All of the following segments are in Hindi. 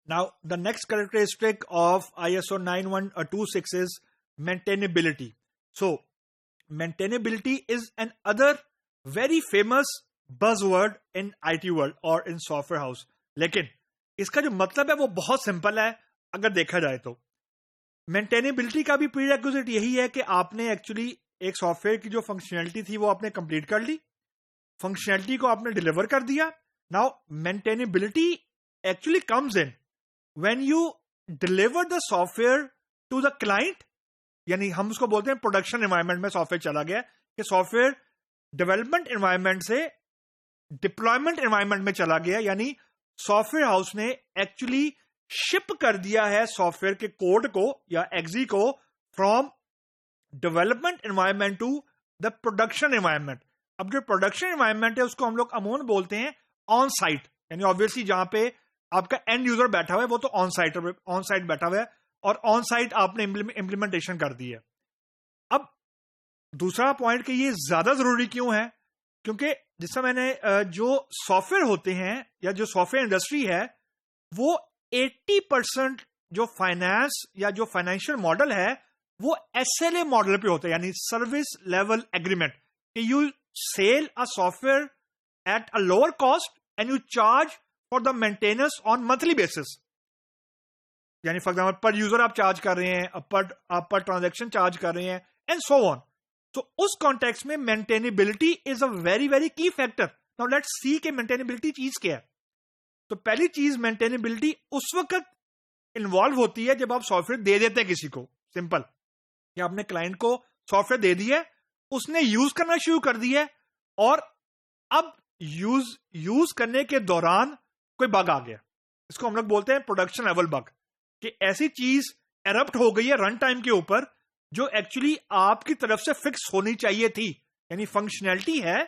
Now, the next characteristic of ISO 9126 is maintainability. So, maintainability is another very famous buzzword in IT world or in software house. लेकिन इसका जो मतलब है वो बहुत सिंपल है अगर देखा जाए तो. मेंटेनेबिलिटी का भी प्रीरेक्विजिट यही है कि आपने एक्चुअली एक सॉफ्टवेयर की जो फंक्शनैलिटी थी वो आपने कंप्लीट कर ली, फंक्शनैलिटी को आपने डिलीवर कर दिया. Now maintainability actually comes in when you deliver the software to the client, यानी हम उसको बोलते हैं प्रोडक्शन एनवायरनमेंट में सॉफ्टवेयर चला गया कि सॉफ्टवेयर डेवलपमेंट एनवायरनमेंट से डिप्लॉयमेंट एनवायरनमेंट में चला गया, यानी सॉफ्टवेयर हाउस ने एक्चुअली शिप कर दिया है सॉफ्टवेयर के कोड को या एक्जी को from development environment to the production environment. अब जो प्रोडक्शन एनवायरनमेंट है उसको हम लोग अमूमन बोलते हैं ऑन साइट, यानी ऑब्वियसली जहां पे आपका एंड यूजर बैठा हुआ है वो तो ऑन साइट बैठा हुआ है और ऑन साइट आपने इंप्लीमेंटेशन कर दी है. अब दूसरा पॉइंट कि ये ज्यादा जरूरी क्यों है, क्योंकि जिससे मैंने जो सॉफ्टवेयर होते हैं या जो सॉफ्टवेयर इंडस्ट्री है वो 80% जो फाइनेंस या जो फाइनेंशियल मॉडल है वो SLA मॉडल पे होता है, यानी service level agreement. You sell a software at a lower cost and you charge for the maintenance on monthly basis, यानी फॉर एग्जाम्पल पर यूजर आप चार्ज कर रहे हैं, आप पर ट्रांजेक्शन चार्ज कर रहे हैं एंड सो ऑन. तो उस कॉन्टेक्स्ट में maintainability is a very very की फैक्टर. नाउ लेट्स सी कि मेंटेनेबिलिटी चीज क्या है. तो पहली चीज मेंटेनेबिलिटी उस वक्त इन्वॉल्व होती है जब आप सॉफ्टवेयर दे देते हैं किसी को. सिंपल कि आपने क्लाइंट को सॉफ्टवेयर दे दिया, उसने यूज करना शुरू कर दिया और अब यूज करने के दौरान कोई बग आ गया. इसको हम लोग बोलते हैं प्रोडक्शन लेवल बग, कि ऐसी चीज एरप्ट हो गई है रन टाइम के ऊपर जो एक्चुअली आपकी तरफ से फिक्स होनी चाहिए थी, यानी फंक्शनैलिटी है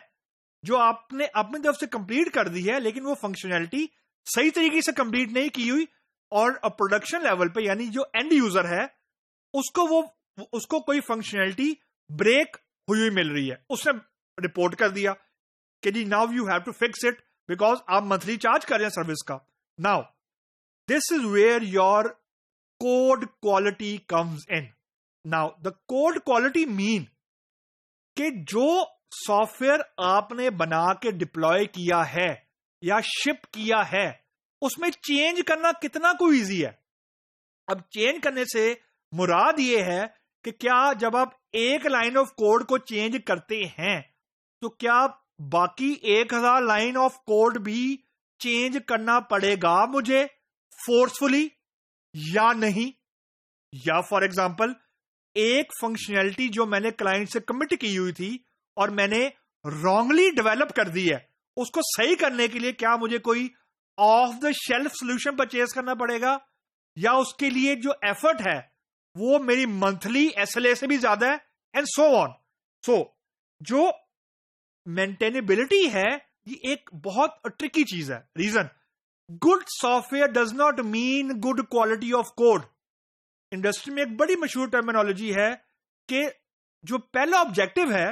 जो आपने अपनी तरफ से कंप्लीट कर दी है लेकिन वो फंक्शनैलिटी सही तरीके से कंप्लीट नहीं की हुई और प्रोडक्शन लेवल पे यानी जो एंड यूजर है उसको कोई फंक्शनैलिटी ब्रेक हुई हुई मिल रही है. उसने रिपोर्ट कर दिया कि जी now you have to fix it because आप मंथली चार्ज कर रहे हैं सर्विस का. Now this is where your code quality comes in. Now the code quality mean कि जो सॉफ्टवेयर आपने बना के डिप्लॉय किया है या शिप किया है उसमें चेंज करना कितना कोई इजी है. अब चेंज करने से मुराद ये है कि क्या जब आप एक लाइन ऑफ कोड को चेंज करते हैं तो क्या बाकी 1000 लाइन ऑफ कोड भी चेंज करना पड़ेगा मुझे फोर्सफुली या नहीं. या फॉर एग्जाम्पल एक फंक्शनैलिटी जो मैंने क्लाइंट से कमिट की हुई थी और मैंने रॉन्गली डेवलप कर दी है, उसको सही करने के लिए क्या मुझे कोई of the shelf solution purchase करना पड़ेगा या उसके लिए जो एफर्ट है वो मेरी मंथली SLA से भी ज्यादा है एंड सो ऑन. सो जो मेंटेनेबिलिटी है ये एक बहुत ट्रिकी चीज है. Reason, good software does not mean good quality of code. Industry में एक बड़ी मशहूर टर्मिनोलॉजी है कि जो पहला ऑब्जेक्टिव है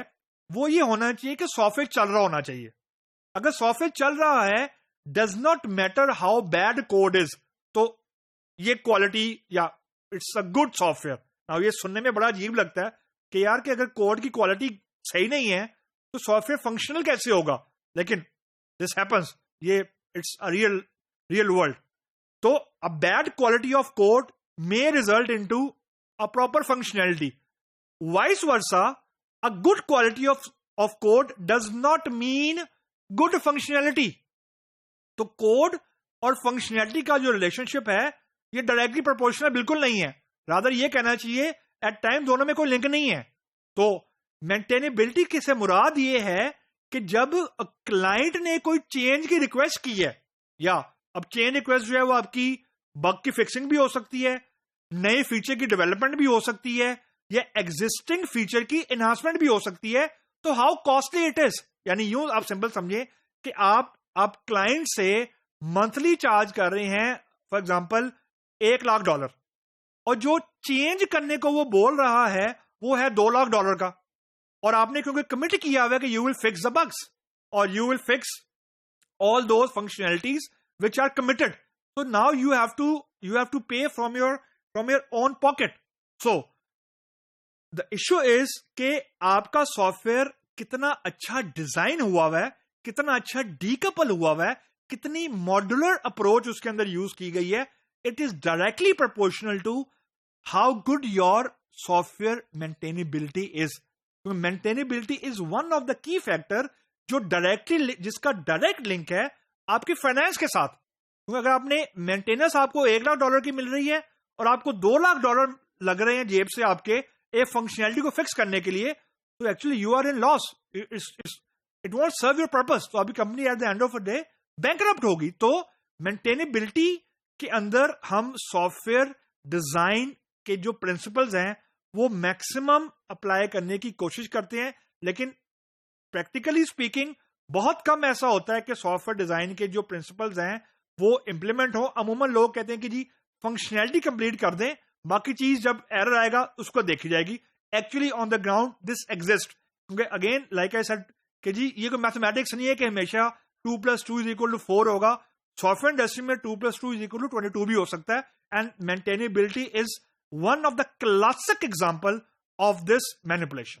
वो ये होना चाहिए कि सॉफ्टवेयर चल रहा होना चाहिए. अगर सॉफ्टवेयर चल रहा है does not matter how bad code is, तो ये क्वालिटी या it's a good software. Now ये सुनने में बड़ा अजीब लगता है कि यार कि अगर कोड की क्वालिटी सही नहीं है तो सॉफ्टवेयर फंक्शनल कैसे होगा, लेकिन दिस हैपेंस, ये इट्स अ रियल वर्ल्ड. तो a bad quality of code may result into a proper functionality. Vice versa, a good quality of code does not mean good functionality. तो कोड और फंक्शनैलिटी का जो रिलेशनशिप है ये डायरेक्टली प्रोपोर्शनल बिल्कुल नहीं है. रादर ये कहना चाहिए एट टाइम दोनों में कोई लिंक नहीं है. तो मेंटेनेबिलिटी की से मुराद ये है कि जब क्लाइंट ने कोई चेंज की रिक्वेस्ट की है, या अब चेंज रिक्वेस्ट जो है वो आपकी बग की फिक्सिंग भी हो सकती है, नए फीचर की डेवलपमेंट भी हो सकती है, या एग्जिस्टिंग फीचर की एनहांसमेंट भी हो सकती है, तो हाउ कॉस्टली इट इज. यानी यूं आप सिंपल समझे कि आप क्लाइंट से मंथली चार्ज कर रहे हैं फॉर एग्जांपल $1,00,000 और जो चेंज करने को वो बोल रहा है वो है $2,00,000 का, और आपने क्योंकि कमिट किया हुआ है कि you will fix the bugs और you will fix all those functionalities which are committed. So now you have to pay from your own pocket. So the issue is कि आपका सॉफ्टवेयर कितना अच्छा डिजाइन हुआ हुआ है, कितना अच्छा डीकपल हुआ हुआ है, कितनी मॉड्यूलर अप्रोच उसके अंदर यूज की गई है. It is directly proportional to how good your software maintainability is. Maintainability is one of the key factor जो डायरेक्टली, जिसका डायरेक्ट लिंक है आपके फाइनेंस के साथ. क्योंकि अगर आपने मेंटेनेंस आपको $1 लाख की मिल रही है और आपको $2 लाख लग रहे हैं जेब से आपके एक फंक्शनैलिटी को फिक्स करने के लिए, तो actually you are in loss. It won't serve your purpose. तो अभी company at the end of the day bankrupt होगी. तो मेंटेनेबिलिटी के अंदर हम सॉफ्टवेयर डिजाइन के जो प्रिंसिपल्स हैं वो मैक्सिमम अप्लाई करने की कोशिश करते हैं, लेकिन प्रैक्टिकली स्पीकिंग बहुत कम ऐसा होता है कि सॉफ्टवेयर डिजाइन के जो प्रिंसिपल्स हैं वो इंप्लीमेंट हो. अमूमन लोग कहते हैं कि जी फंक्शनैलिटी कंप्लीट कर दें, बाकी चीज जब एरर आएगा उसको देखी जाएगी. Actually on the ground this exist. क्योंकि अगेन लाइक आई सेड कि जी ये कोई मैथमेटिक्स नहीं है कि हमेशा 2 + 2 = 4 होगा. सॉफ्टवेयर इंडस्ट्री में 2 + 2 = 22 भी हो सकता है. And maintainability is one of the classic example of this manipulation.